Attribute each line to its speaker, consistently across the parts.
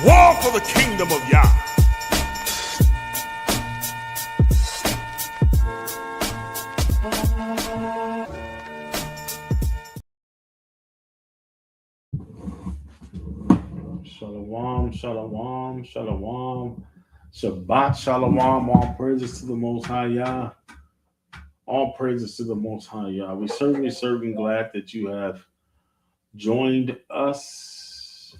Speaker 1: War for the kingdom of Yah.
Speaker 2: Shalom, shalom, shalom. Shabbat shalom. All praises to the Most High Yah. All praises to the Most High Yah. We're certainly glad that you have joined us.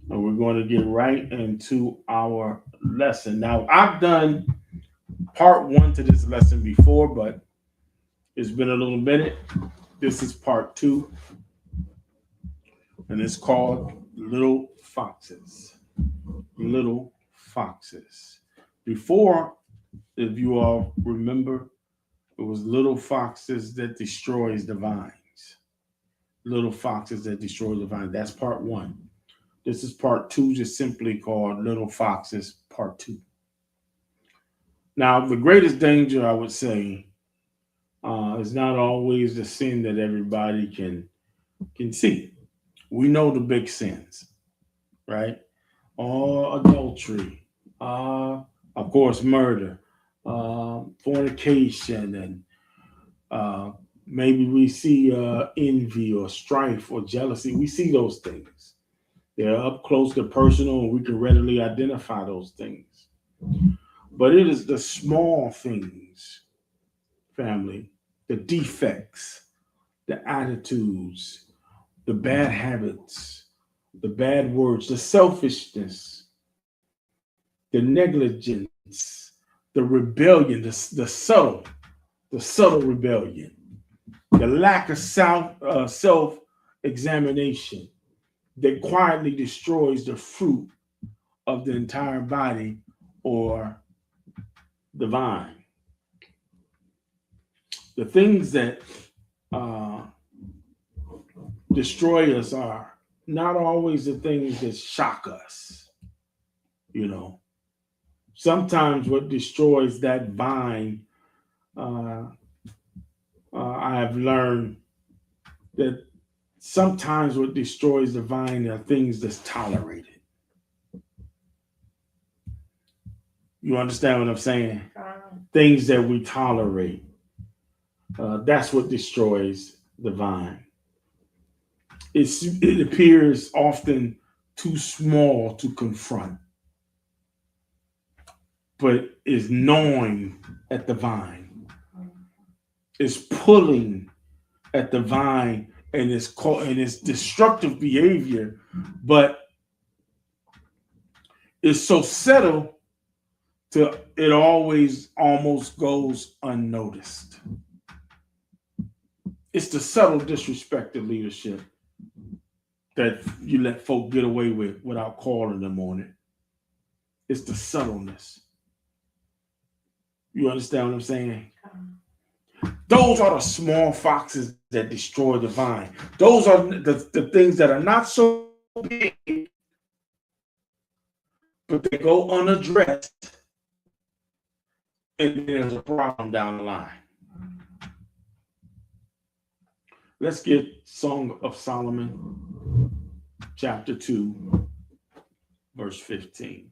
Speaker 2: And we're going to get right into our lesson. Now, I've done part one to this lesson before, but it's been a little minute. This is part two. And it's called Little Foxes. Little Foxes. Before, if you all remember, it was little foxes that destroys the vines. Little foxes that destroy the vine. That's part one. This is part two, just simply called Little Foxes Part 2. Now, the greatest danger, I would say, is not always the sin that everybody can see. We know the big sins, right? Adultery, of course, murder, fornication, and maybe we see envy or strife or jealousy. We see those things. They're up close, they're personal, and we can readily identify those things. But it is the small things, family, the defects, the attitudes, the bad habits, the bad words, the selfishness, the negligence, the rebellion, the subtle rebellion, the lack of self-examination that quietly destroys the fruit of the entire body or the vine. The things that destroy us are not always the things that shock us. You know, sometimes what destroys that vine, I have learned that sometimes what destroys the vine are things that's tolerated. You understand what I'm saying? Things that we tolerate. That's what destroys the vine. It appears often too small to confront, but is gnawing at the vine. It's pulling at the vine, and it's destructive behavior, but it's so subtle to it always almost goes unnoticed. It's the subtle disrespect of leadership that you let folk get away with without calling them on it. It's the subtleness. You understand what I'm saying? Those are the small foxes that destroy the vine. Those are the things that are not so big, but they go unaddressed, and there's a problem down the line. Let's get Song of Solomon, chapter 2, verse 15.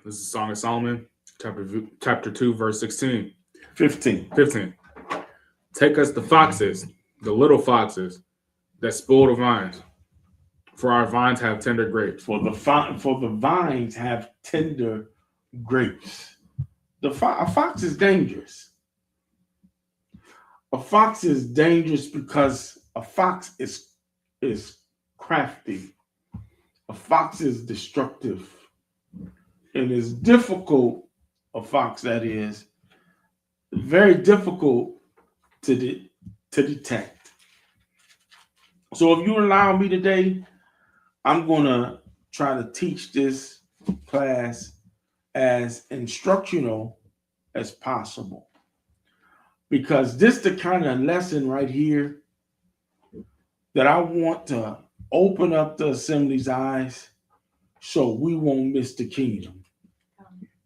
Speaker 3: This is Song of Solomon, chapter 2, verse 16.
Speaker 2: 15.
Speaker 3: Take us the foxes, the little foxes that spoil the vines, for our vines have tender grapes.
Speaker 2: For the vines have tender grapes. A fox is dangerous. A fox is dangerous because a fox is crafty. A fox is destructive. And it's difficult, a fox that is, very difficult to detect. So if you allow me today, I'm going to try to teach this class as instructional as possible. Because this is the kind of lesson right here that I want to open up the assembly's eyes so we won't miss the kingdom.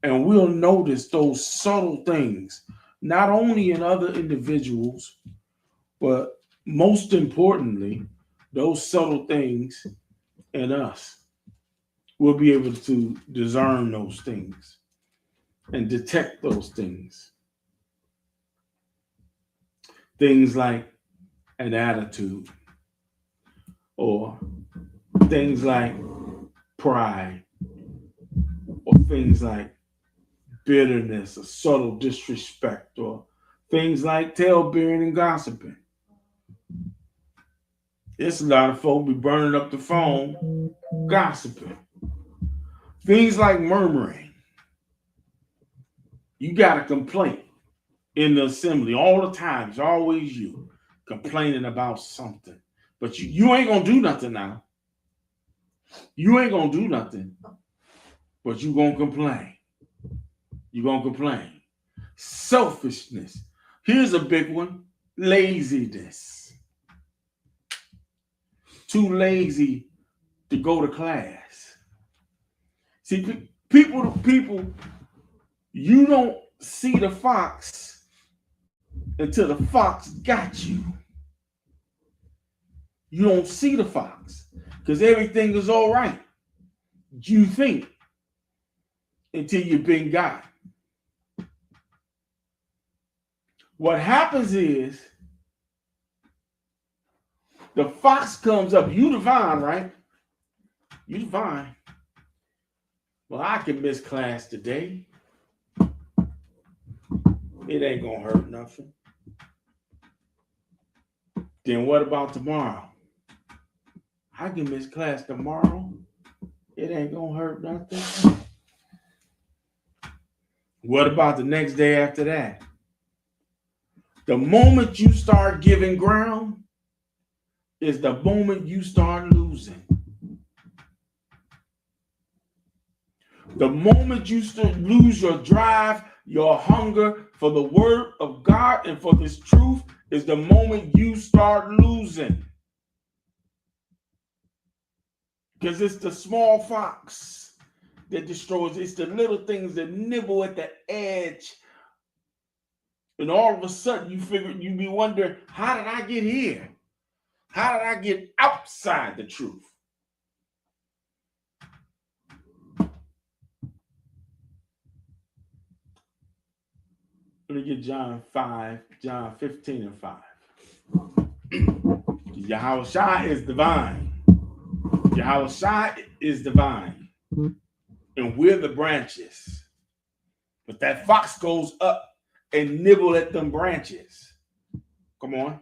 Speaker 2: And we'll notice those subtle things, not only in other individuals, but most importantly, those subtle things in us, we'll be able to discern those things and detect those things. Things like an attitude, or things like pride, or things like bitterness, or subtle disrespect, or things like tale-bearing and gossiping. It's a lot of folk be burning up the phone, gossiping. Things like murmuring. You got a complaint in the assembly all the time. It's always you complaining about something. But you ain't gonna do nothing now. You ain't gonna do nothing. But you gonna complain. You gonna complain. Selfishness. Here's a big one. Laziness. Too lazy to go to class. See, people to people, you don't see the fox until the fox got you. You don't see the fox because everything is all right. You think until you've been got. What happens is the fox comes up. You divine, right? You divine. Well, I can miss class today. It ain't gonna hurt nothing. Then what about tomorrow? I can miss class tomorrow. It ain't gonna hurt nothing. What about the next day after that? The moment you start giving ground is the moment you start losing. The moment you lose your drive, your hunger for the word of God and for this truth is the moment you start losing. Because it's the small fox that destroys. It's the little things that nibble at the edge. And all of a sudden you be wondering, how did I get here? How did I get outside the truth? Let me get John 15 and 5. Yahushua is divine. Yahushua is divine. And we're the branches. But that fox goes up and nibble at them branches. Come on.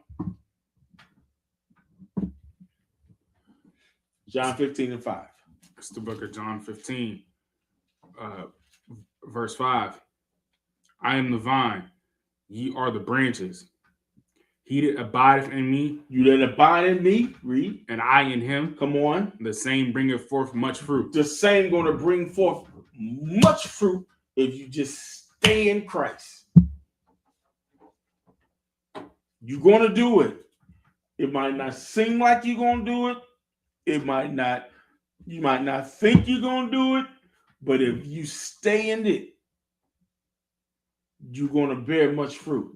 Speaker 2: John 15 and 5.
Speaker 3: It's the book of John 15, verse 5. I am the vine, ye are the branches. He that abideth in me,
Speaker 2: you that abide in me, read,
Speaker 3: and I in him,
Speaker 2: come on,
Speaker 3: the same bringeth forth much fruit.
Speaker 2: The same going to bring forth much fruit if you just stay in Christ. You're going to do it. It might not seem like you're going to do it. You might not think you're going to do it, but if you stay in it, you're going to bear much fruit.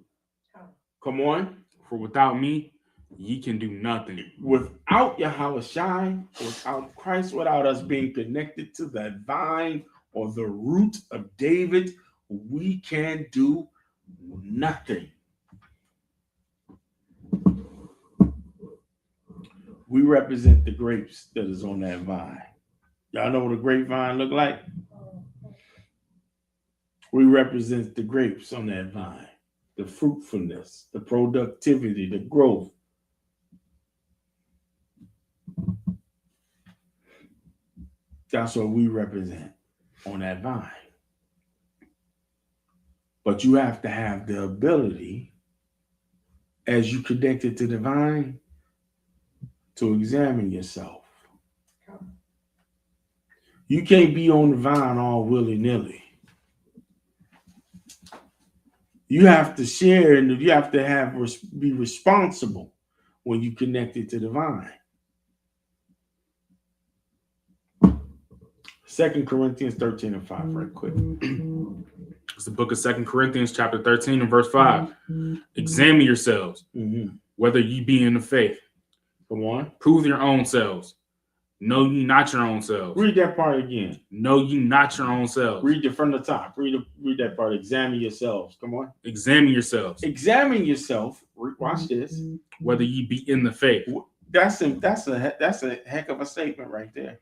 Speaker 2: Come on.
Speaker 3: For without me, ye can do nothing.
Speaker 2: Without Yahushua, without Christ, without us being connected to that vine or the root of David, we can do nothing. We represent the grapes that is on that vine. Y'all know what a grapevine look like? We represent the grapes on that vine, the fruitfulness, the productivity, the growth. That's what we represent on that vine. But you have to have the ability, as you connected to the vine, to examine yourself. You can't be on the vine all willy-nilly. You have to share and you have to be responsible when you connected to the vine. 2 Corinthians 13 and 5, right quick.
Speaker 3: It's the book of 2 Corinthians chapter 13 and verse 5. Examine yourselves, whether ye be in the faith.
Speaker 2: Come on.
Speaker 3: Prove your own selves. Know ye not your own selves.
Speaker 2: Read that part again.
Speaker 3: Know ye not your own selves.
Speaker 2: Read it from the top. Read that part. Examine yourselves. Come on.
Speaker 3: Examine yourselves.
Speaker 2: Examine yourself. Watch this.
Speaker 3: Whether ye be in the faith.
Speaker 2: That's a heck of a statement right there.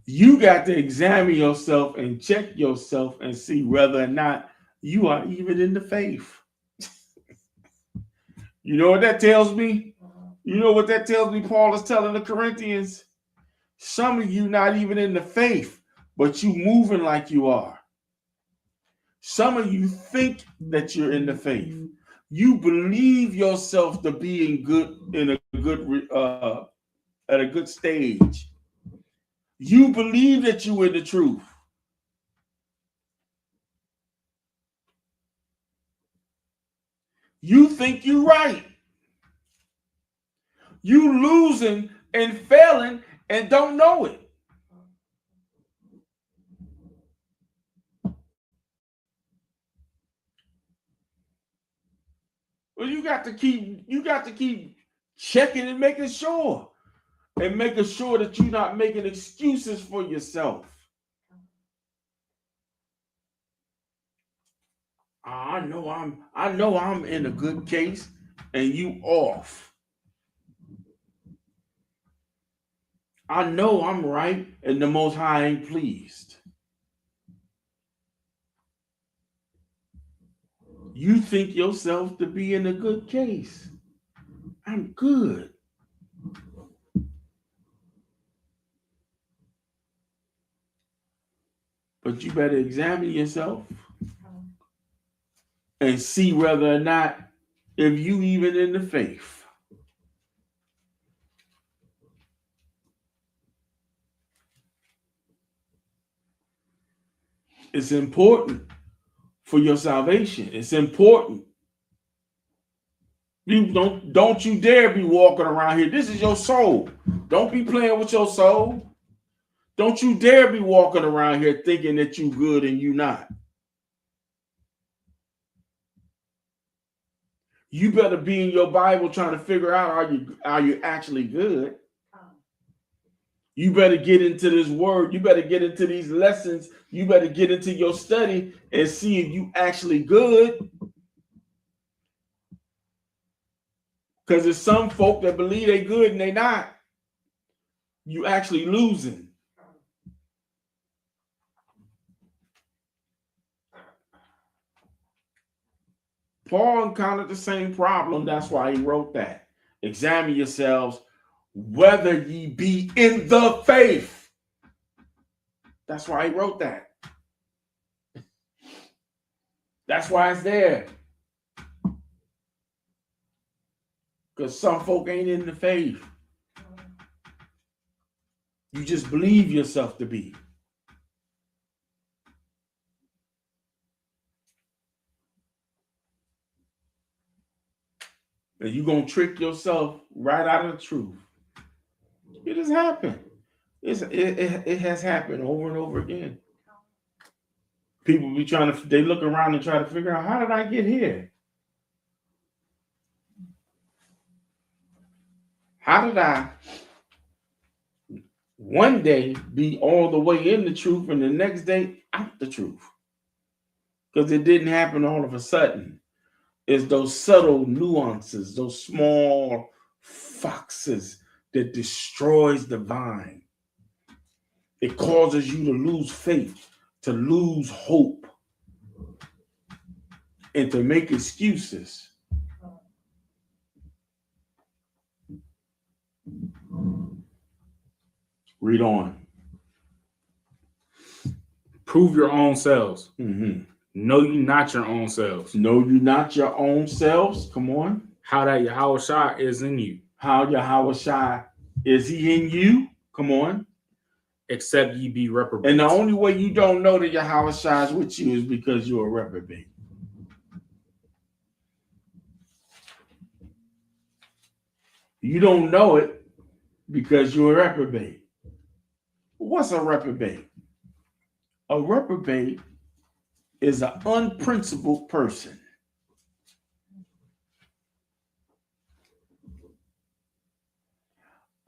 Speaker 2: You got to examine yourself and check yourself and see whether or not you are even in the faith. You know what that tells me? You know what that tells me? Paul is telling the Corinthians, some of you not even in the faith, but you moving like you are. Some of you think that you're in the faith. You believe yourself to be at a good stage. You believe that you in the truth. You think you're right. You losing and failing and don't know it. Well, you got to keep checking and making sure that you're not making excuses for yourself. I know I'm in a good case and you off. I know I'm right and the Most High ain't pleased. You think yourself to be in a good case. I'm good. But you better examine yourself and see whether or not if you even in the faith. It's important for your salvation. It's important. You don't you dare be walking around here. This is your soul. Don't be playing with your soul. Don't you dare be walking around here thinking that you good and you not. You better be in your Bible trying to figure out are you actually good. You better get into this word. You better get into these lessons. You better get into your study and see if you actually good. Because there's some folk that believe they good and they not. You actually losing. Paul encountered the same problem. That's why he wrote that. Examine yourselves whether ye be in the faith. That's why he wrote that. That's why it's there. Because some folk ain't in the faith. You just believe yourself to be. And you're going to trick yourself right out of the truth. It has happened. It has happened over and over again. People be they look around and try to figure out, how did I get here? How did I one day be all the way in the truth and the next day out the truth? Because it didn't happen all of a sudden. It's those subtle nuances, those small foxes that destroys the vine. It causes you to lose faith, to lose hope, and to make excuses. Read on.
Speaker 3: Prove your own selves.
Speaker 2: Mm-hmm.
Speaker 3: Know you not your own selves.
Speaker 2: Know you not your own selves. Come on.
Speaker 3: How that Yahushua is in you.
Speaker 2: How Yahushua is he in you? Come on.
Speaker 3: Except ye be reprobate.
Speaker 2: And the only way you don't know that Yahushua is with you is because you're a reprobate. You don't know it because you're a reprobate. What's a reprobate? A reprobate is an unprincipled person.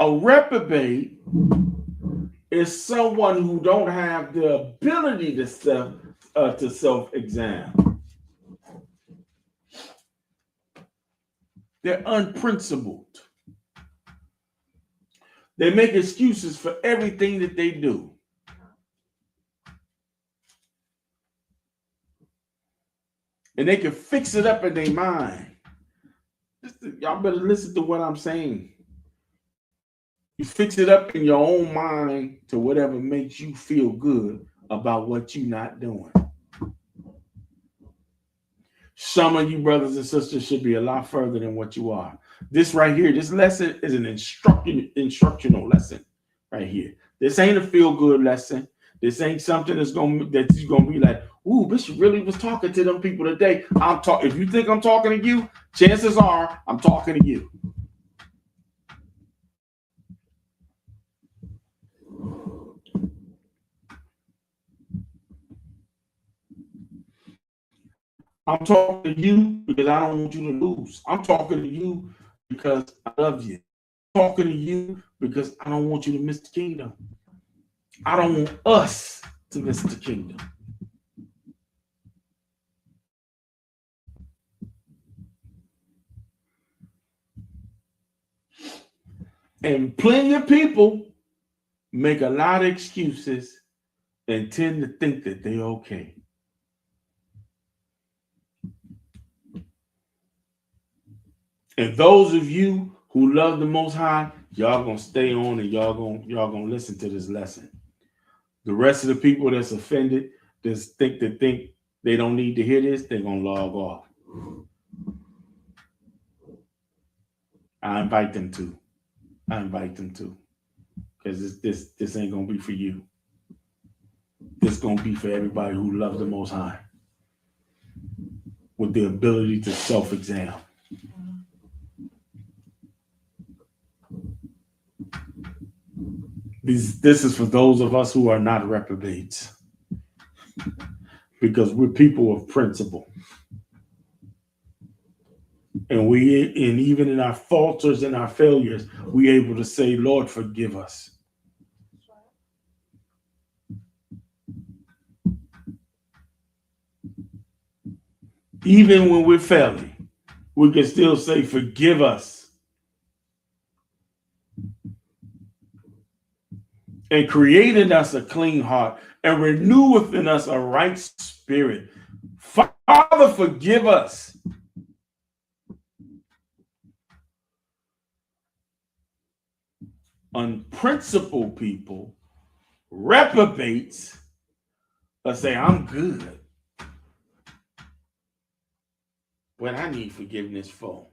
Speaker 2: A reprobate is someone who don't have the ability to self-examine. They're unprincipled. They make excuses for everything that they do. And they can fix it up in their mind. Y'all better listen to what I'm saying. You fix it up in your own mind to whatever makes you feel good about what you're not doing. Some of you brothers and sisters should be a lot further than what you are. This right here, this lesson is an instructional lesson right here. This ain't a feel-good lesson. This ain't something that you're gonna be like, ooh, Bishop really was talking to them people today. If you think I'm talking to you, chances are I'm talking to you. I'm talking to you because I don't want you to lose. I'm talking to you because I love you. I'm talking to you because I don't want you to miss the kingdom. I don't want us to miss the kingdom. And plenty of people make a lot of excuses and tend to think that they're okay. And those of you who love the Most High, y'all gonna stay on and y'all gonna listen to this lesson. The rest of the people that's offended, just think they don't need to hear this, they're gonna log off. I invite them to, because this ain't gonna be for you. This gonna be for everybody who loves the Most High, with the ability to self-examine. This is for those of us who are not reprobates, because we're people of principle. And even in our falters and our failures, we're able to say, Lord, forgive us. Even when we're failing, we can still say, forgive us. And create in us a clean heart and renew within us a right spirit. Father, forgive us. Unprincipled people, reprobates, say, I'm good. What I need forgiveness for.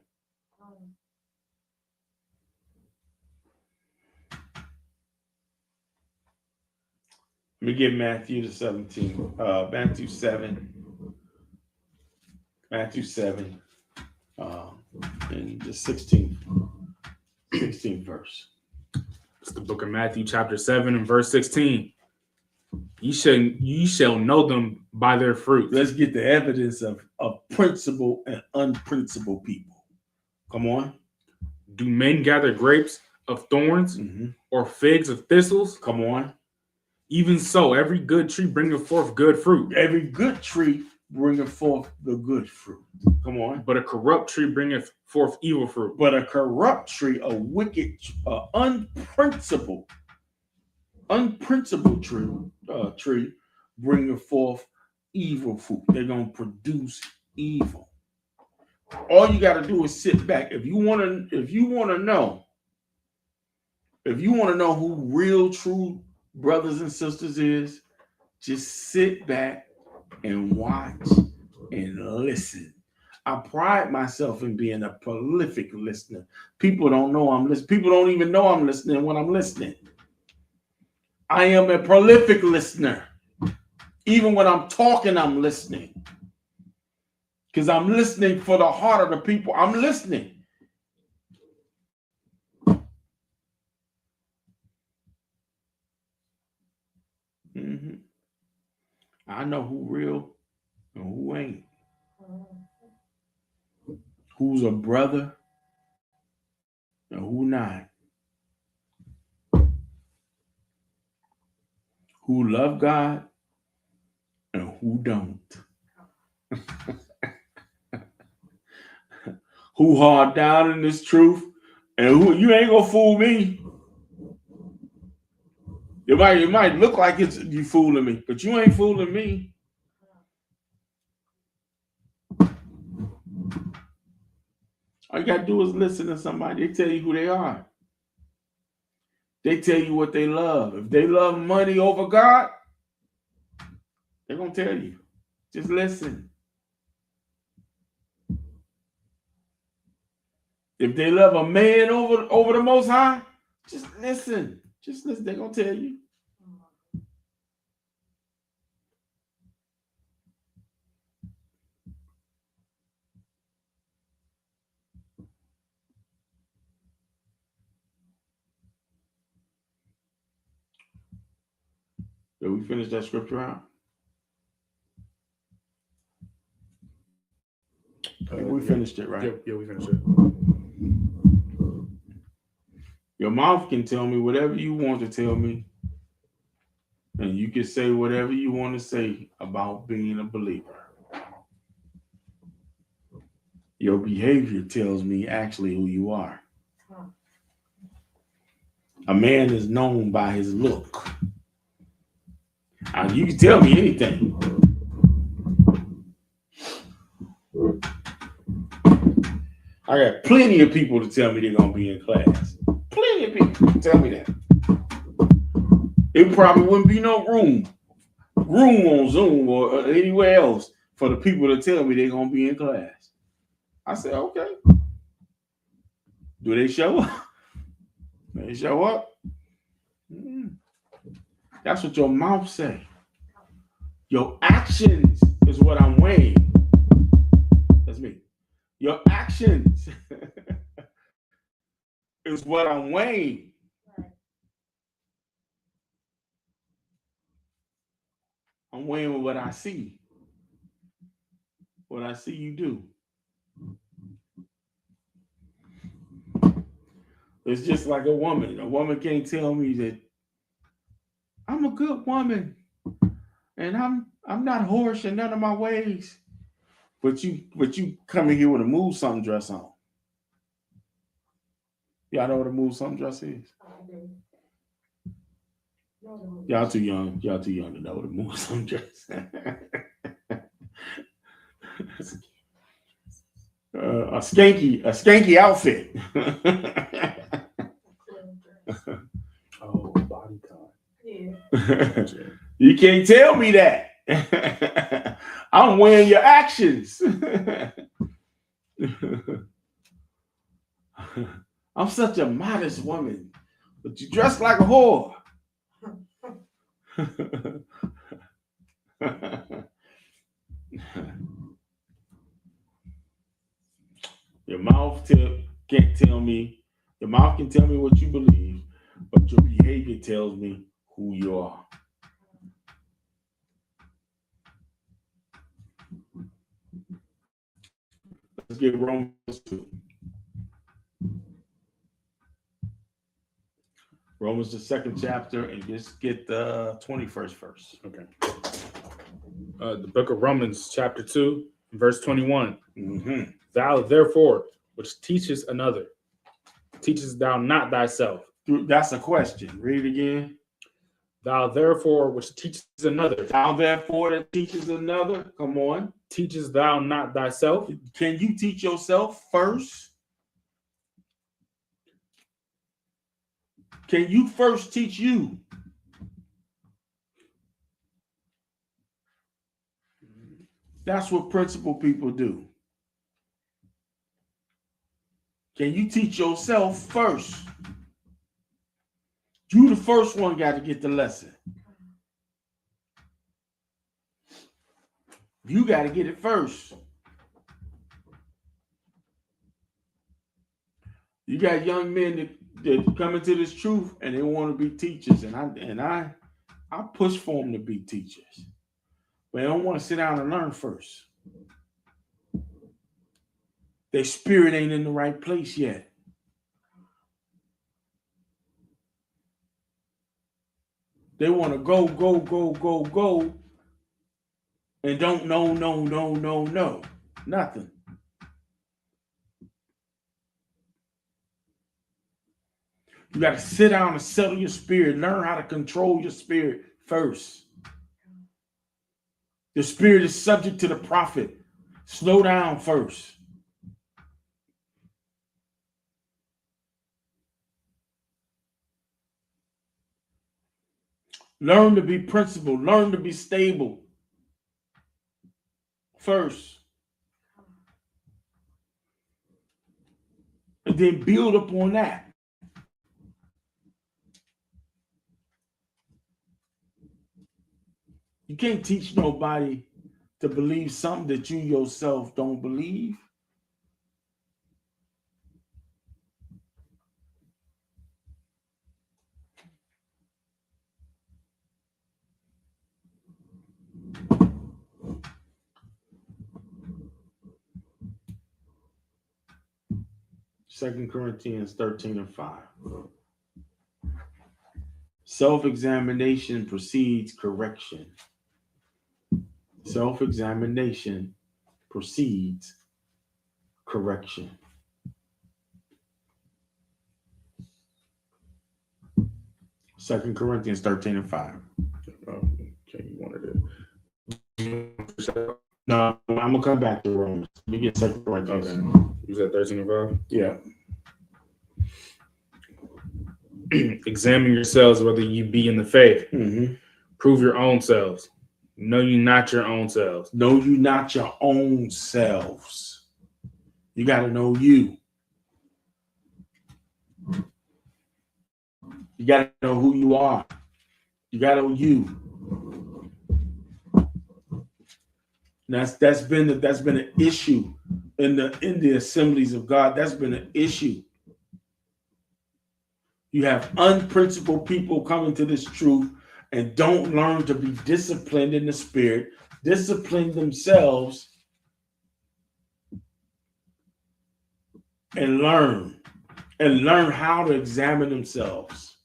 Speaker 2: Let me get Matthew to 17. Matthew 7. And the 16th verse.
Speaker 3: It's the book of Matthew, chapter 7, and verse 16. Ye shall know them by their fruit.
Speaker 2: Let's get the evidence of principled and unprincipled people. Come on.
Speaker 3: Do men gather grapes of thorns or figs of thistles?
Speaker 2: Come on.
Speaker 3: Even so, every good tree bringeth forth good fruit.
Speaker 2: Every good tree bringeth forth the good fruit. Come on.
Speaker 3: But a corrupt tree bringeth forth evil fruit.
Speaker 2: But a corrupt tree, a wicked, unprincipled tree bringeth forth evil fruit. They're going to produce evil. All you got to do is sit back. If you want to know who real, true brothers and sisters is, just sit back and watch and listen. I pride myself in being a prolific listener. People don't know I'm listening. People don't even know I'm listening when I'm listening. I am a prolific listener. Even when I'm talking, I'm listening. Because I'm listening for the heart of the people. I'm listening. I know who real and who ain't. Who's a brother and who not. who love God and who don't. Who hard down in this truth and who you ain't gonna fool me. It might look like it's you fooling me, but you ain't fooling me. All you gotta do is listen to somebody. They tell you who they are. They tell you what they love. If they love money over God, they're gonna tell you. Just listen. If they love a man over the Most High, just listen. Just listen. They're gonna tell you. Did we finish that scripture out? We finished it, right?
Speaker 3: Yeah, we finished it.
Speaker 2: Your mouth can tell me whatever you want to tell me, and you can say whatever you want to say about being a believer. Your behavior tells me actually who you are. A man is known by his look. You can tell me anything. I got plenty of people to tell me they're going to be in class. Plenty of people tell me that. It probably wouldn't be no room on Zoom or anywhere else for the people to tell me they're going to be in class. I said, okay. Do they show up? They show up? That's what your mouth say. Your actions is what I'm weighing. That's me. Your actions is what I'm weighing. I'm weighing with what I see. What I see you do. It's just like a woman. A woman can't tell me that I'm a good woman and I'm not harsh in none of my ways. But you come in here with a move something dress on. Y'all know what a move something dress is? Y'all too young. Y'all too young to know what a move something dress. A skanky outfit.
Speaker 3: Oh, bodycon.
Speaker 4: Yeah.
Speaker 2: You can't tell me that. I'm weighing your actions. I'm such a modest woman, but you dress like a whore. Your mouth can't tell me. Your mouth can tell me what you believe, but your behavior tells me who you are. Let's get Romans 2. Romans the 2nd chapter, and just get the 21st verse.
Speaker 3: Okay. The book of Romans, chapter 2, verse 21.
Speaker 2: Mm-hmm.
Speaker 3: Thou therefore, which teachest another, teachest thou not thyself?
Speaker 2: That's a question. Read it again.
Speaker 3: Thou therefore, which teachest another,
Speaker 2: Thou therefore that teaches another. Come on.
Speaker 3: teachest thou not thyself?
Speaker 2: Can you teach yourself first? Can you first teach you? That's what principal people do. Can you teach yourself first? You the first one got to get the lesson. You got to get it first. You got young men that come into this truth and they want to be teachers, and I push for them to be teachers, but they don't want to sit down and learn first. Their spirit ain't in the right place yet. They want to go, go, go, go, go, and don't know, nothing. You got to sit down and settle your spirit. Learn how to control your spirit first. The spirit is subject to the prophet. Slow down first. Learn to be principled. Learn to be stable first. And then build upon that. You can't teach nobody to believe something that you yourself don't believe. Second Corinthians 13:5. Self-examination precedes correction. Self-examination precedes correction. Second Corinthians 13:5. Okay, you wanted it. No, I'm gonna come back to Romans. We get Second Corinthians.
Speaker 3: Okay. You said 13:5?
Speaker 2: Yeah.
Speaker 3: Examine yourselves whether you be in the faith.
Speaker 2: Mm-hmm.
Speaker 3: Prove your own selves. Know you not your own selves.
Speaker 2: Know you not your own selves. You got to know you. You got to know who you are. You got to know you. That's been an issue in the assemblies of God. That's been an issue. You have unprincipled people coming to this truth and don't learn to be disciplined in the spirit, discipline themselves, and learn how to examine themselves.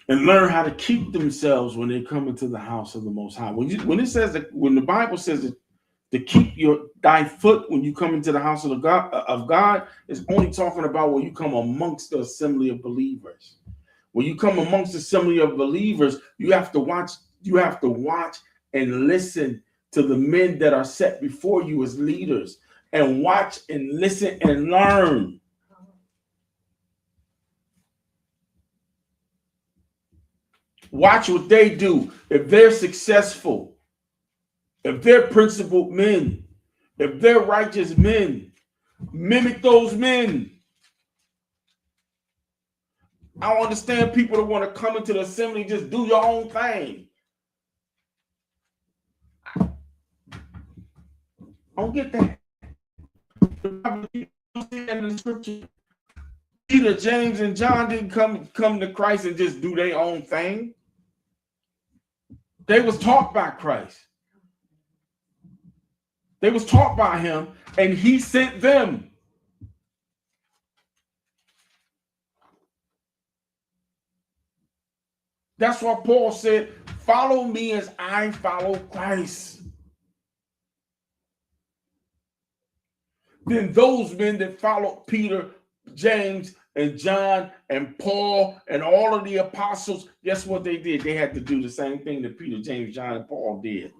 Speaker 2: And learn how to keep themselves when they come into the house of the Most High. When the Bible says that to keep thy foot when you come into the house of God, is only talking about when you come amongst the assembly of believers. When you come amongst the assembly of believers, you have to watch and listen to the men that are set before you as leaders, and watch and listen and learn. Watch what they do. If they're successful, if they're principled men, if they're righteous men, mimic those men. I don't understand people that want to come into the assembly and just do your own thing. I don't get that. You see that in the scripture. Peter, James, and John didn't come to Christ and just do their own thing. They was taught by Christ. They was taught by him, and he sent them. That's why Paul said, follow me as I follow Christ. Then those men that followed Peter, James, and John, and Paul, and all of the apostles, guess what they did? They had to do the same thing that Peter, James, John, and Paul did.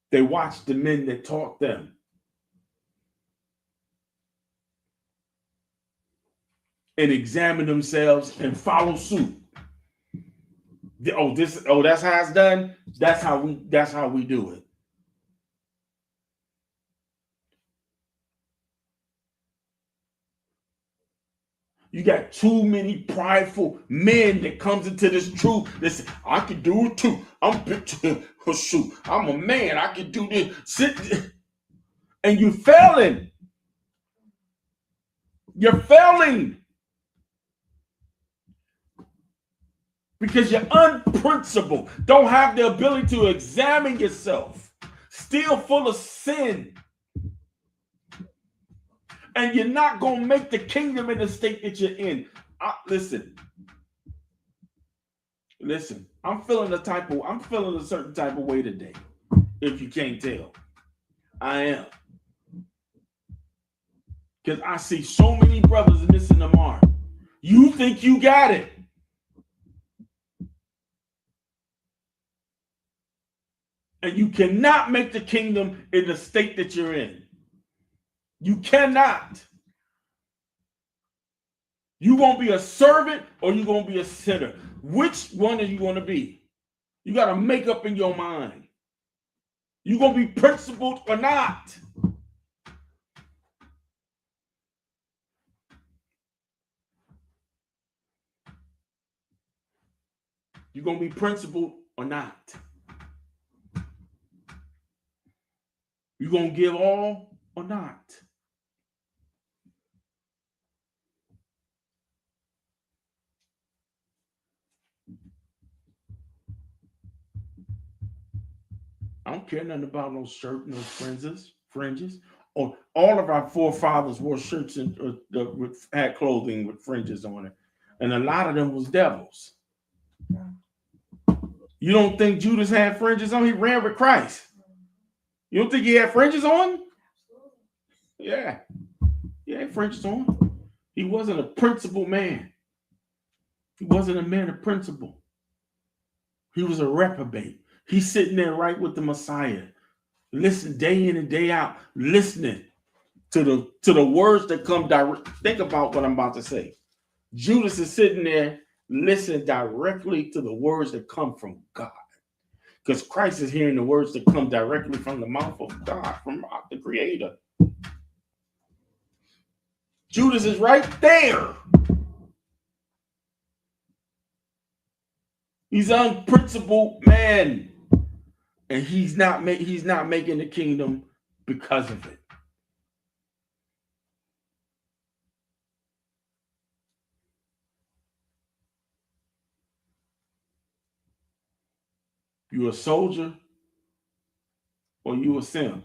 Speaker 2: They watched the men that taught them. And examine themselves and follow suit. That's how it's done. That's how we do it. You got too many prideful men that comes into this truth that say, I can do it too. I'm a man. I can do this. And you're failing. You're failing. Because you're unprincipled. Don't have the ability to examine yourself. Still full of sin. And you're not going to make the kingdom in the state that you're in. Listen. I'm feeling a certain type of way today. If you can't tell, I am. Because I see so many brothers missing the mark. You think you got it. And you cannot make the kingdom in the state that you're in. You cannot. You going to be a servant or you going to be a sinner. Which one are you going to be? You got to make up in your mind. You going to be principled or not? You going to be principled or not? You going to give all or not? I don't care nothing about no shirt, no fringes. Or all of our forefathers wore shirts and had clothing with fringes on it, and a lot of them was devils. You don't think Judas had fringes on? He ran with Christ. You don't think he had fringes on? Yeah, he had fringes on. He wasn't a principled man. He wasn't a man of principle. He was a reprobate. He's sitting there right with the Messiah. Listen day in and day out, listening to the words that come direct. Think about what I'm about to say. Judas is sitting there listening directly to the words that come from God. Because Christ is hearing the words that come directly from the mouth of God, from the Creator. Judas is right there. He's an unprincipled man. And he's not making the kingdom because of it. You a soldier or you a sinner?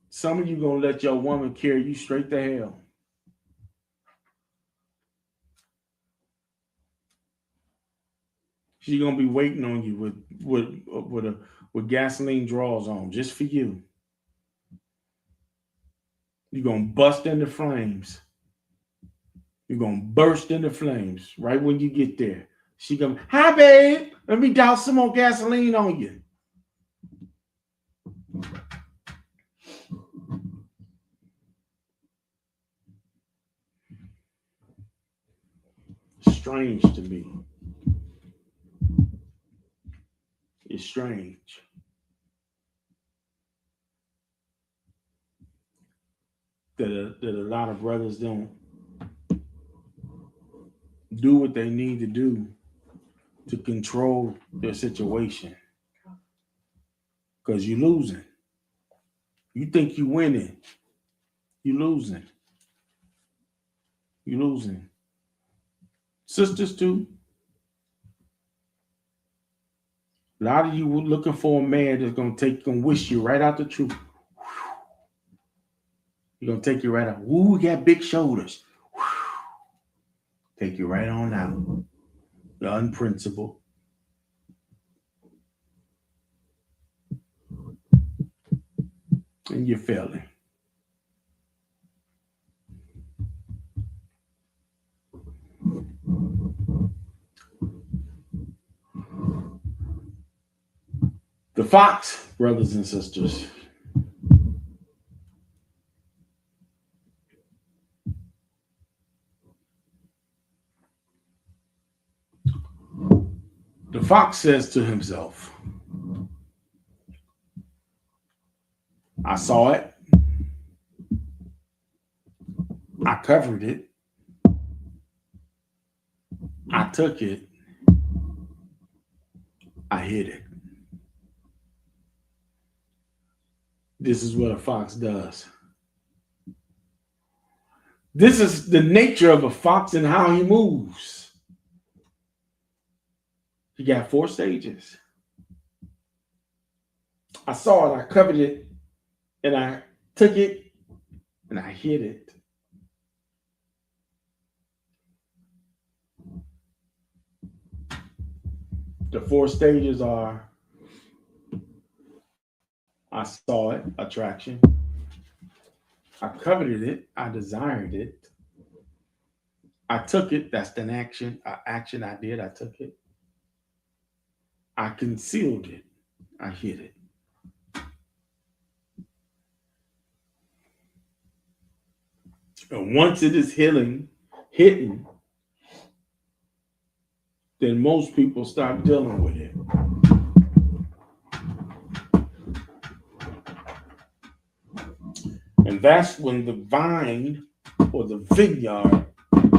Speaker 2: Some of you gonna let your woman carry you straight to hell. She's gonna be waiting on you with gasoline draws on, just for you. You're gonna bust into flames. You're gonna burst into flames right when you get there. She gonna, hi babe, let me douse some more gasoline on you. Strange to me. It's strange. That a lot of brothers don't do what they need to do to control their situation. Because you're losing. You think you're winning. You're losing. You're losing. Sisters too. A lot of you were looking for a man that's gonna wish you right out the truth. He's gonna take you right out. Ooh, he got big shoulders. Take you right on out. You're unprincipled. And you're failing. The fox, brothers and sisters. The fox says to himself, I saw it. I covered it. I took it. I hid it. This is what a fox does. This is the nature of a fox and how he moves. He got 4 stages. I saw it, I covered it, and I took it and I hid it. The 4 stages are: I saw it, attraction. I coveted it, I desired it. I took it, that's an action, action I did, I took it. I concealed it, I hid it. And once it is hidden, then most people start dealing with it. And that's when the vine or the vineyard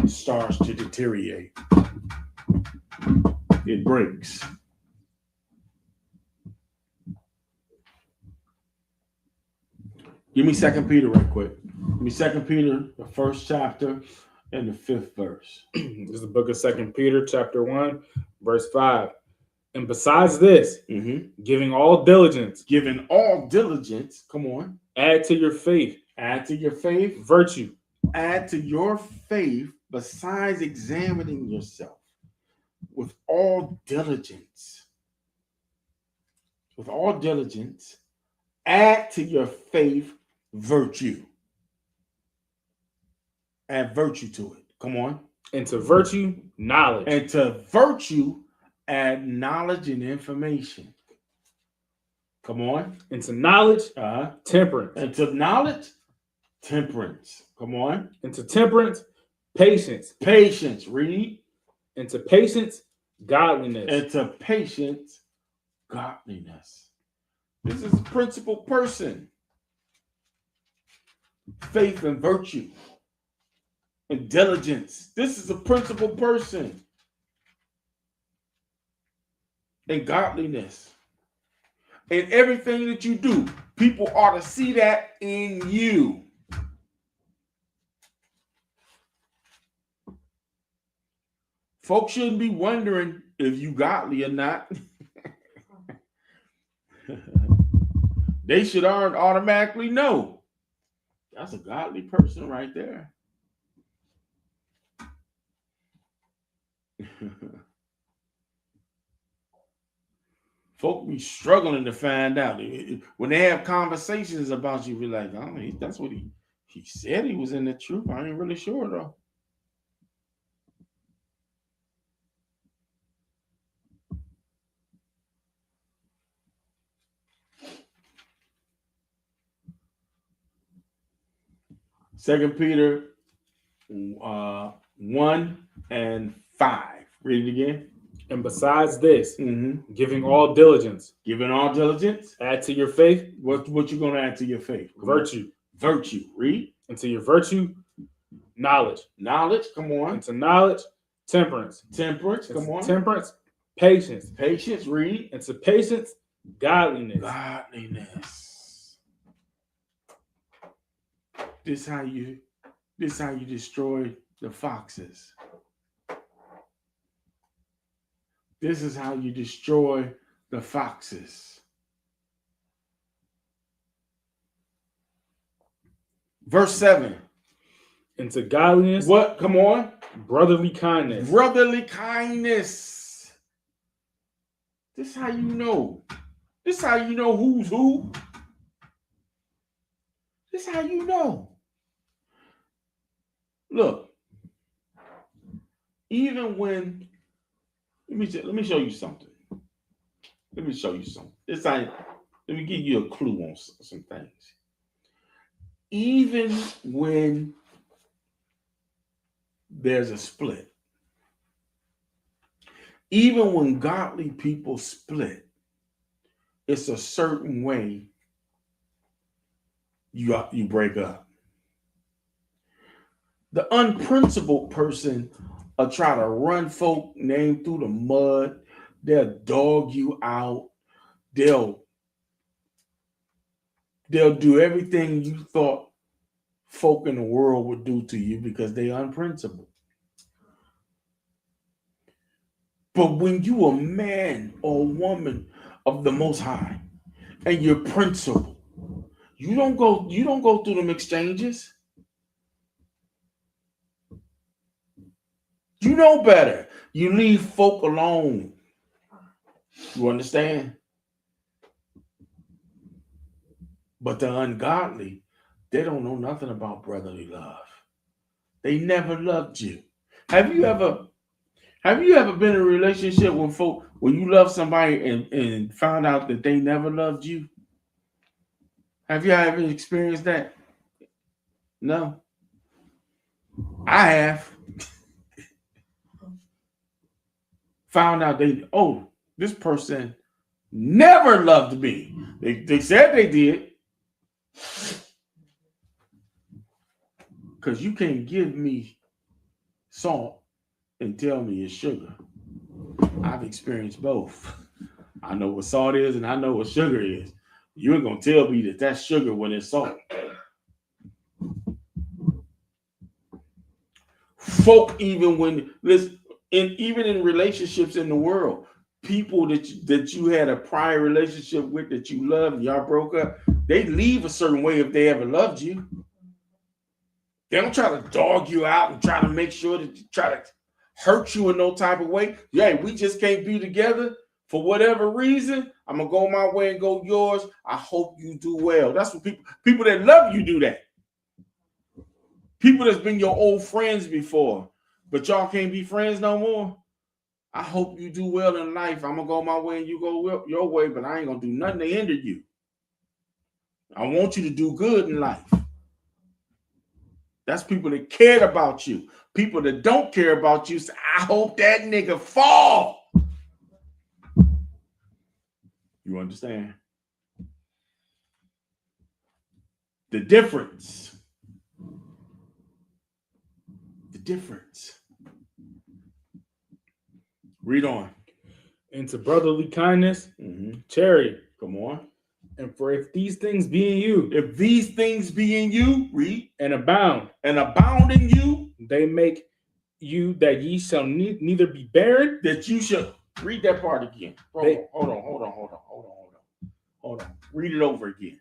Speaker 2: starts to deteriorate. It breaks. Give me 2 Peter right quick. Give me 2 Peter, the 1st chapter and the 5th verse.
Speaker 3: This is the book of 2 Peter, chapter 1, verse 5. And besides this, giving all diligence,
Speaker 2: Giving all diligence, come on,
Speaker 3: add to your faith,
Speaker 2: add to your faith,
Speaker 3: virtue,
Speaker 2: add to your faith, besides examining yourself with all diligence. With all diligence, add to your faith virtue. Add virtue to it. Come on.
Speaker 3: and to virtue, knowledge,
Speaker 2: And to virtue, add knowledge and information. Come on.
Speaker 3: and to knowledge, temperance,
Speaker 2: And to knowledge, temperance. Come on.
Speaker 3: and to temperance, patience,
Speaker 2: Patience. Read.
Speaker 3: and to patience, godliness.
Speaker 2: And to patience, godliness. This is a principal person. Faith and virtue and diligence. This is a principal person. And godliness. And everything that you do, people ought to see that in you. Folks shouldn't be wondering if you godly or not. They should automatically know. That's a godly person right there. Folk be struggling to find out. When they have conversations about you, be like, oh, that's what he said he was in the truth. I ain't really sure though. Second Peter 1 and 5. Read it again.
Speaker 3: And besides this, giving all diligence,
Speaker 2: Giving all diligence.
Speaker 3: add to your faith,
Speaker 2: What you gonna add to your faith?
Speaker 3: virtue,
Speaker 2: Virtue. Read.
Speaker 3: and to your virtue, knowledge,
Speaker 2: Knowledge. Come on.
Speaker 3: and to knowledge, temperance,
Speaker 2: Temperance.
Speaker 3: and
Speaker 2: Come
Speaker 3: to
Speaker 2: on.
Speaker 3: temperance, patience,
Speaker 2: Patience. Read.
Speaker 3: and to patience, godliness.
Speaker 2: Godliness. This how you destroy the foxes. This is how you destroy the foxes. Verse 7.
Speaker 3: And to godliness,
Speaker 2: What? Come on.
Speaker 3: brotherly kindness,
Speaker 2: Brotherly kindness. This how you know. This how you know who's who. This how you know. Look, even when let me show you something. Let me show you something. Let me give you a clue on some things. Even when there's a split, even when godly people split, it's a certain way you break up. The unprincipled person will try to run folk name through the mud. They'll dog you out. They'll do everything you thought folk in the world would do to you because they're unprincipled. But when you a man or woman of the Most High, and you're principled. You don't go through them exchanges. You know better. You leave folk alone. You understand? But the ungodly, they don't know nothing about brotherly love. They never loved you. Have you ever been in a relationship with folk when you love somebody and found out that they never loved you? Have you ever experienced that? No. I have. Found out this person never loved me. They said they did. Because you can't give me salt and tell me it's sugar. I've experienced both. I know what salt is and I know what sugar is. You ain't gonna tell me that that's sugar when it's salt. Folk, even in relationships in the world, people that you had a prior relationship with that you loved, y'all broke up, they leave a certain way if they ever loved you. They don't try to dog you out and try to make sure that you try to hurt you in no type of way. Yeah, we just can't be together for whatever reason. I'm gonna go my way and go yours. I hope you do well. That's what people that love you do that. People that's been your old friends before, but y'all can't be friends no more. I hope you do well in life. I'm gonna go my way and you go your way, but I ain't gonna do nothing to hinder you. I want you to do good in life. That's people that cared about you. People that don't care about you say, I hope that nigga fall. You understand? The difference. The difference. Read on.
Speaker 3: Into brotherly kindness, charity.
Speaker 2: Come on.
Speaker 3: And for if these things be in you,
Speaker 2: read,
Speaker 3: and abound
Speaker 2: in you,
Speaker 3: they make you that ye shall neither be barren.
Speaker 2: That you shall read that part again. Hold on. Read it over again.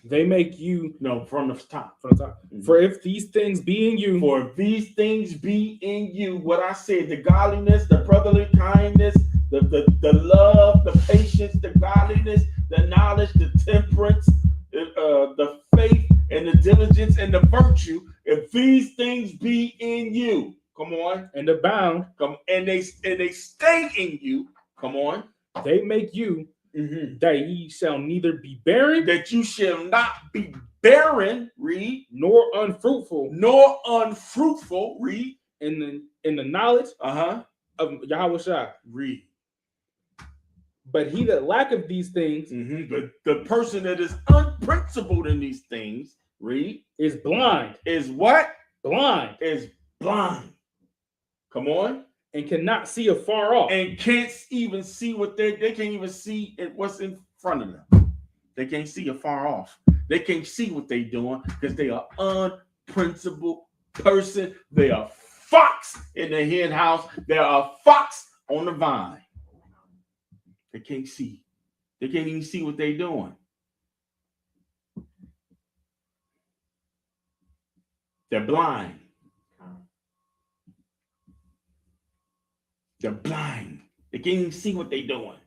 Speaker 3: They make you
Speaker 2: from the top.
Speaker 3: Mm-hmm. For if these things be in you,
Speaker 2: what I said, the godliness, the brotherly kindness, the love, the patience, the godliness, the knowledge, the temperance, the faith, and the diligence and the virtue, if these things be in you, come on,
Speaker 3: and abound,
Speaker 2: and they stay in you, come on,
Speaker 3: they make you that ye shall neither be barren,
Speaker 2: that you shall not be barren, read,
Speaker 3: nor unfruitful,
Speaker 2: read,
Speaker 3: in the knowledge of Yahweh Shai,
Speaker 2: read.
Speaker 3: But he that lacketh these things,
Speaker 2: but the person that is unprincipled in these things, read,
Speaker 3: is blind.
Speaker 2: Is what?
Speaker 3: Blind.
Speaker 2: Is blind. Come on.
Speaker 3: And cannot see afar off.
Speaker 2: And can't even see they can't even see what's in front of them. They can't see afar off. They can't see what they're doing because they are unprincipled person. They are fox in the hen house. They are a fox on the vine. They can't see. They can't even see what they're doing. They're blind. They're blind. They can't even see what they're doing.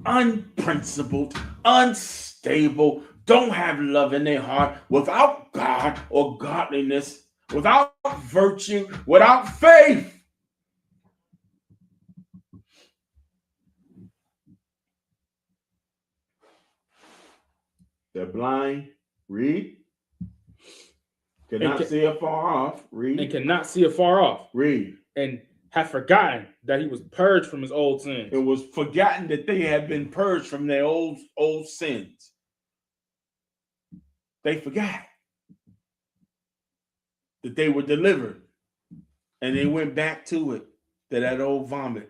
Speaker 2: Unprincipled, unstable, don't have love in their heart, without God or godliness, without virtue, without faith. They're blind. Read. Cannot see afar off. Read.
Speaker 3: And cannot see afar off.
Speaker 2: Read.
Speaker 3: And have forgotten that he was purged from his old sins.
Speaker 2: It was forgotten that they had been purged from their old sins. They forgot that they were delivered. And they went back to it, to that old vomit.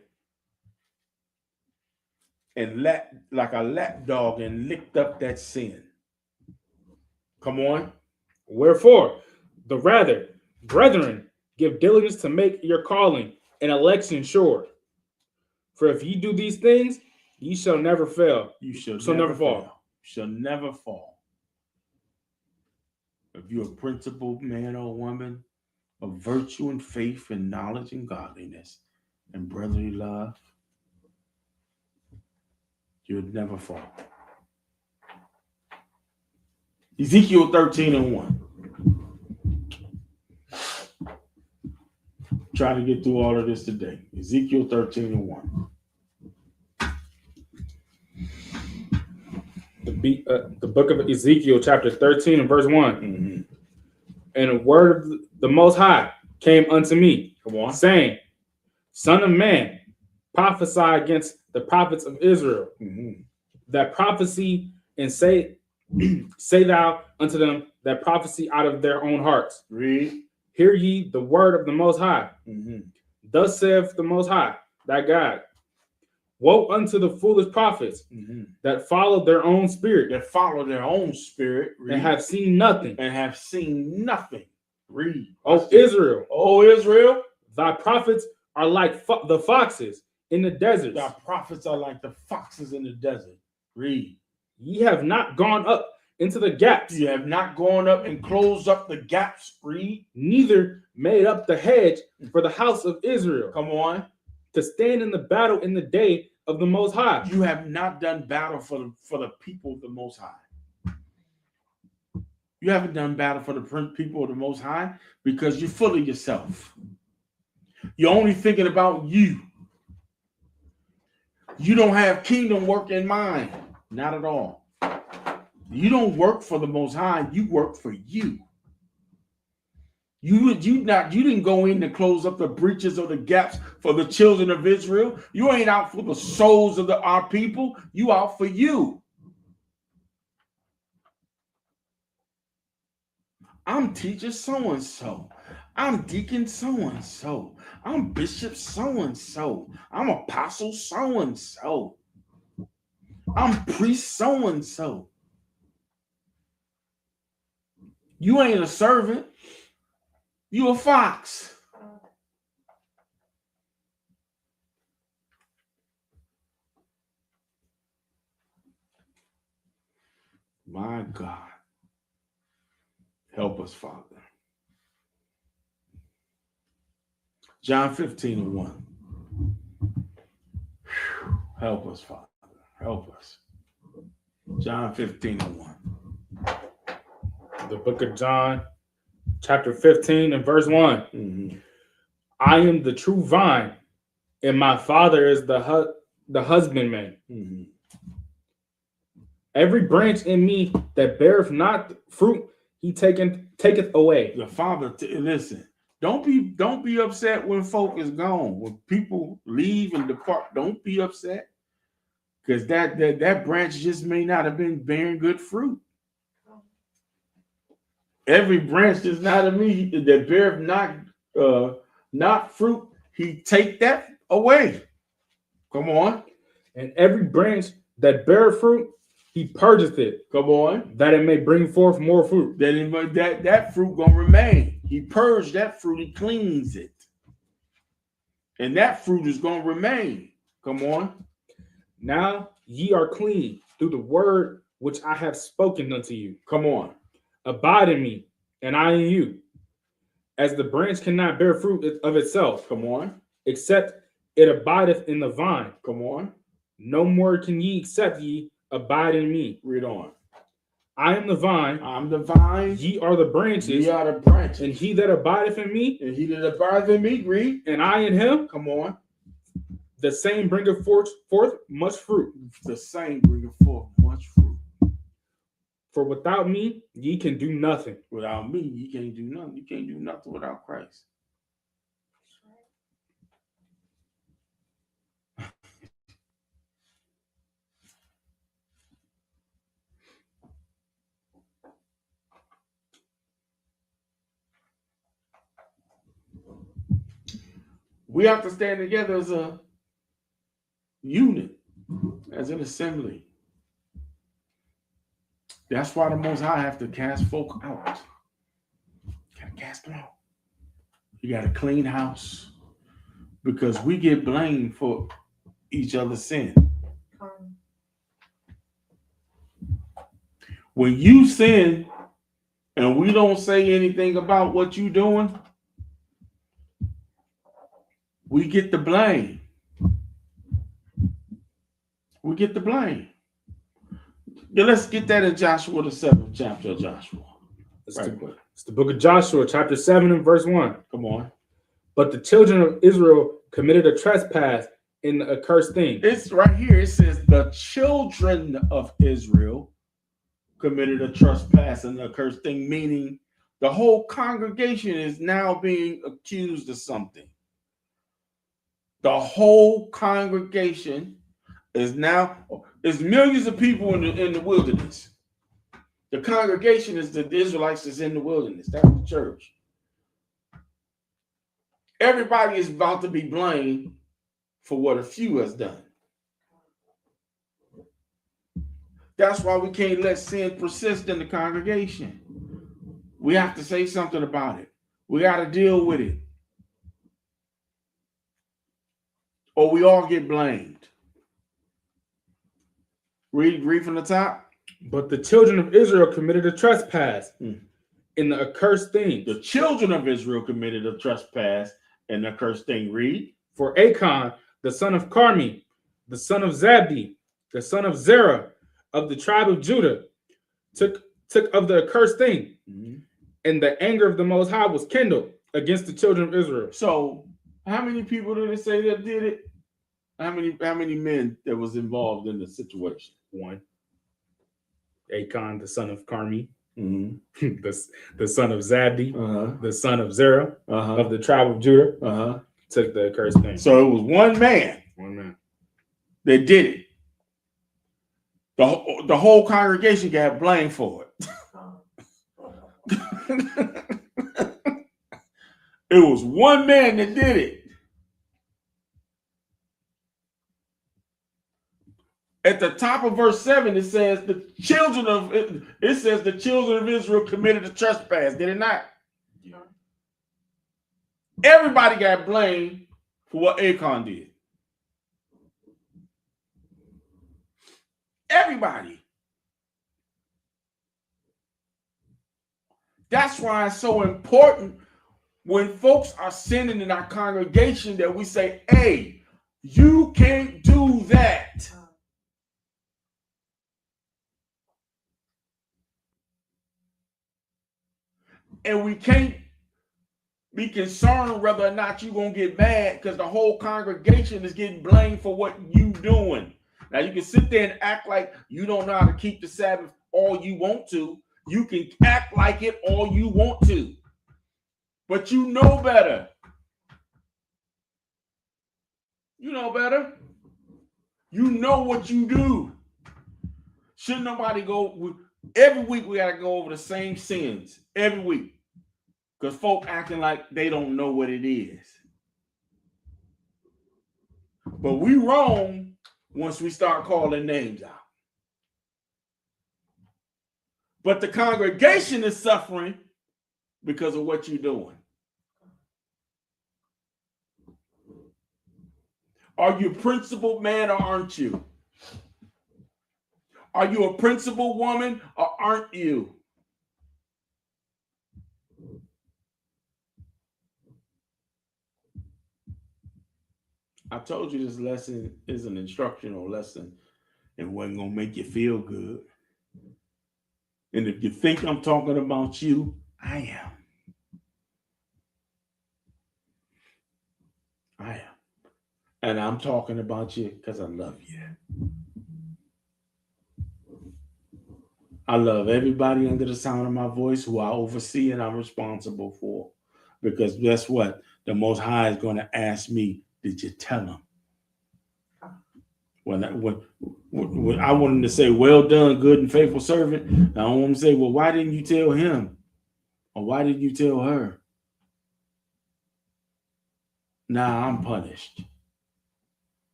Speaker 2: And like a lap dog and licked up that sin. Come on.
Speaker 3: Wherefore, the rather, brethren, give diligence to make your calling and election sure. For if ye do these things, Ye shall never fail.
Speaker 2: You shall
Speaker 3: never fall.
Speaker 2: fail. Shall never fall. If you're a principled man or woman of virtue and faith and knowledge and godliness and brotherly love, you'll never fall. Ezekiel 13:1. Try to get through all of this today. Ezekiel 13:1.
Speaker 3: The book of Ezekiel, chapter 13 and verse 1.
Speaker 2: Mm-hmm.
Speaker 3: And a word of the Most High came unto me,
Speaker 2: Come on.
Speaker 3: saying, Son of man, prophesy against the prophets of Israel,
Speaker 2: Mm-hmm.
Speaker 3: that prophecy, and say thou unto them that prophecy out of their own hearts.
Speaker 2: Read.
Speaker 3: Hear ye the word of the Most High.
Speaker 2: Mm-hmm.
Speaker 3: Thus saith the Most High, thy God. Woe unto the foolish prophets
Speaker 2: Mm-hmm.
Speaker 3: that follow their own spirit
Speaker 2: That follow their own spirit. Read.
Speaker 3: and have seen nothing.
Speaker 2: And have seen nothing. Read.
Speaker 3: O Israel,
Speaker 2: O Israel,
Speaker 3: thy prophets are like the foxes in the deserts.
Speaker 2: thy prophets are like the foxes in the desert. Read.
Speaker 3: Ye have not gone up into the gaps,
Speaker 2: You have not gone up and closed up the gaps. Read.
Speaker 3: neither made up the hedge for the house of Israel,
Speaker 2: Come on.
Speaker 3: to stand in the battle in the day of the Most High.
Speaker 2: You have not done battle for the people of the Most High. You haven't done battle for the people of the Most High because you're full of yourself. You're only thinking about you. You don't have kingdom work in mind. Not at all. You don't work for the Most High. You work for you. You didn't go in to close up the breaches or the gaps for the children of Israel. You ain't out for the souls of our people. You out for you. I'm teacher so-and-so. I'm deacon so-and-so. I'm bishop so-and-so. I'm apostle so-and-so. I'm priest so-and-so. You ain't a servant. You a fox. My God. Help us, Father. John 15:1. Help us, Father. Help us. John 15:1.
Speaker 3: The book of John, chapter 15 and verse 1.
Speaker 2: Mm-hmm.
Speaker 3: I am the true vine, and my Father is the husbandman.
Speaker 2: Mm-hmm.
Speaker 3: Every branch in me that beareth not fruit, he taketh away.
Speaker 2: The Father, listen. Don't be upset when folk is gone. When people leave and depart, don't be upset. Because that branch just may not have been bearing good fruit. Every branch is not of me that beareth not fruit, he take that away. Come on.
Speaker 3: And every branch that beareth fruit, he purgeth it.
Speaker 2: Come on.
Speaker 3: That it may bring forth more fruit.
Speaker 2: That fruit gonna remain. He purged that fruit, he cleans it. And that fruit is gonna remain. Come on.
Speaker 3: Now ye are clean through the word which I have spoken unto you.
Speaker 2: Come on.
Speaker 3: Abide in me, and I in you. As the branch cannot bear fruit of itself,
Speaker 2: Come on.
Speaker 3: except it abideth in the vine.
Speaker 2: Come on.
Speaker 3: No more can ye except ye abide in me.
Speaker 2: Read on.
Speaker 3: I am the vine,
Speaker 2: I'm the vine.
Speaker 3: ye are the branches,
Speaker 2: Ye are the branches.
Speaker 3: and he that abideth in me,
Speaker 2: And he that abideth in me, read.
Speaker 3: and I in him,
Speaker 2: Come on.
Speaker 3: the same bringeth forth much fruit.
Speaker 2: The same bringeth forth much fruit.
Speaker 3: For without me, ye can do nothing.
Speaker 2: Without me, you can't do nothing. You can't do nothing without Christ. We have to stand together as a unit, as an assembly. That's why the Most High have to cast folk out. Gotta cast them out. You got to clean house because we get blamed for each other's sin. When you sin and we don't say anything about what you're doing, we get the blame. We get the blame. Yeah, let's get that in Joshua, the 7th chapter of Joshua.
Speaker 3: It's the book of Joshua, chapter 7 and verse 1.
Speaker 2: Come on.
Speaker 3: But the children of Israel committed a trespass in the accursed thing.
Speaker 2: It's right here. It says the children of Israel committed a trespass in the accursed thing, meaning the whole congregation is now being accused of something. The whole congregation is now, there's millions of people in the wilderness. The congregation is the Israelites that's in the wilderness. That's the church. Everybody is about to be blamed for what a few has done. That's why we can't let sin persist in the congregation. We have to say something about it. We got to deal with it. Or we all get blamed. Read from the top.
Speaker 3: But the children of Israel committed a trespass in the accursed thing.
Speaker 2: The children of Israel committed a trespass in the accursed thing. Read.
Speaker 3: For Achan, the son of Carmi, the son of Zabdi, the son of Zerah, of the tribe of Judah, took of the accursed thing, and the anger of the Most High was kindled against the children of Israel.
Speaker 2: So, how many people did it say that did it? How many men that was involved in the situation?
Speaker 3: One. Achan, the son of Carmi,
Speaker 2: Mm-hmm.
Speaker 3: the son of Zabdi, the son of Zerah, of the tribe of Judah, took the accursed thing.
Speaker 2: So it was one man that did it. The whole congregation got blamed for it. It was one man that did it. At the top of verse 7, it says the children of Israel committed a trespass. Did it not? Yeah. Everybody got blamed for what Achan did. Everybody. That's why it's so important when folks are sinning in our congregation that we say, hey, you can't do that. And we can't be concerned whether or not you're going to get mad because the whole congregation is getting blamed for what you doing. Now, you can sit there and act like you don't know how to keep the Sabbath all you want to. You can act like it all you want to. But you know better. You know better. You know what you do. Shouldn't nobody go... Every week we got to go over the same sins. Every week. Because folk acting like they don't know what it is. But we wrong once we start calling names out. But the congregation is suffering because of what you're doing. Are you a principled man or aren't you? Are you a principled woman or aren't you? I told you this lesson is an instructional lesson and wasn't going to make you feel good. And if you think I'm talking about you, I am. I am. And I'm talking about you because I love you. I love everybody under the sound of my voice who I oversee and I'm responsible for. Because guess what? The Most High is going to ask me, did you tell him? When I want him to say, well done, good and faithful servant, I want him to say, well, why didn't you tell him? Or why didn't you tell her? Now I'm punished.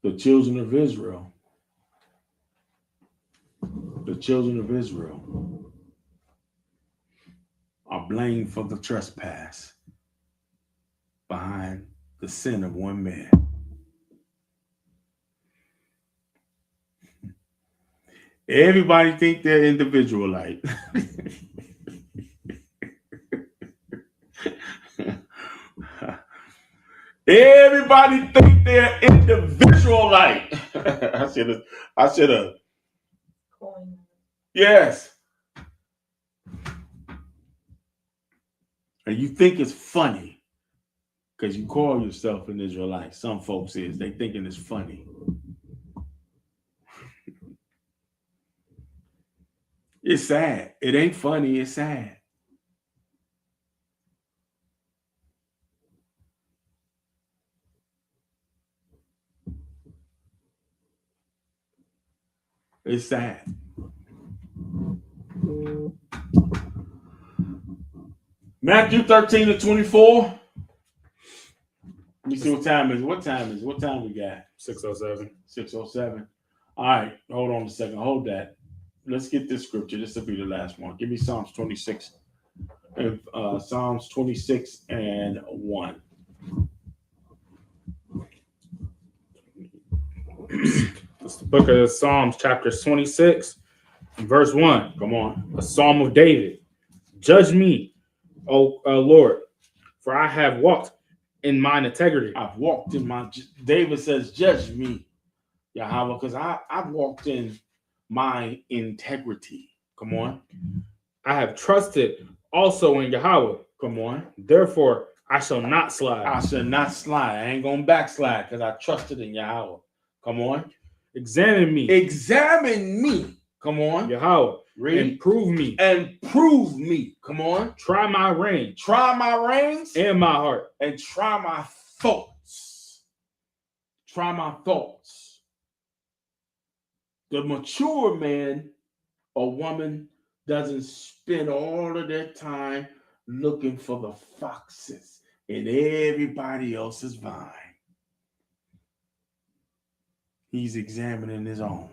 Speaker 2: The children of Israel are blamed for the trespass behind the sin of one man. Everybody think they're individualite. Everybody think they're individualite. I should have. Yes. And you think it's funny because you call yourself an Israelite. Some folks is. They thinking it's funny. It's sad. It ain't funny. It's sad. It's sad. Matthew 13-24. Let me see what time is. What time we got?
Speaker 3: 6:07.
Speaker 2: 6:07. All right. Hold on a second. Hold that. Let's get this scripture. This will be the last one. Give me Psalms 26. Psalms 26:1.
Speaker 3: It's the book of Psalms, chapter 26, verse 1.
Speaker 2: Come on.
Speaker 3: A psalm of David. Judge me, O Lord, for I have walked in mine integrity.
Speaker 2: I've walked in my. David says, "Judge me, Yahweh, because I've walked in my integrity." Come on.
Speaker 3: I have trusted also in Yahweh.
Speaker 2: Come on.
Speaker 3: Therefore, I shall not slide.
Speaker 2: I shall not slide. I ain't gonna backslide because I trusted in Yahweh. Come on.
Speaker 3: Examine me.
Speaker 2: Examine me. Come on.
Speaker 3: Yahweh.
Speaker 2: Read.
Speaker 3: And prove me.
Speaker 2: And prove me. Come on.
Speaker 3: Try my reins.
Speaker 2: Try my reins.
Speaker 3: And my heart.
Speaker 2: And try my thoughts. Try my thoughts. The mature man or woman doesn't spend all of their time looking for the foxes in everybody else's vine. He's examining his own.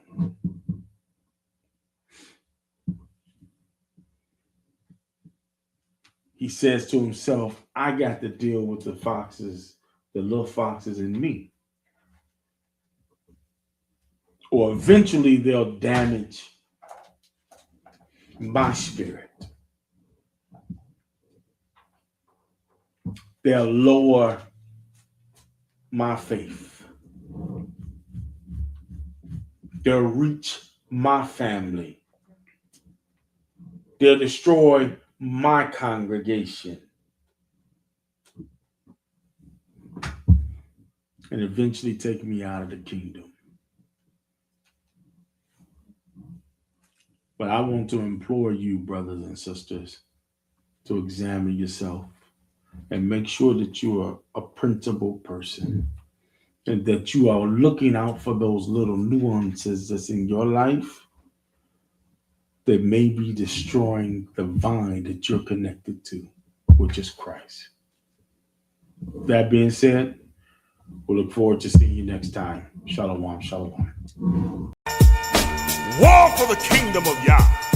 Speaker 2: He says to himself, I got to deal with the foxes, the little foxes in me. Or eventually they'll damage my spirit. They'll lower my faith. They'll reach my family. They'll destroy my congregation. And eventually take me out of the kingdom. But I want to implore you, brothers and sisters, to examine yourself and make sure that you are a principled person and that you are looking out for those little nuances that's in your life that may be destroying the vine that you're connected to, which is Christ. That being said, we'll look forward to seeing you next time. Shalom, shalom.
Speaker 1: War for the kingdom of Yah.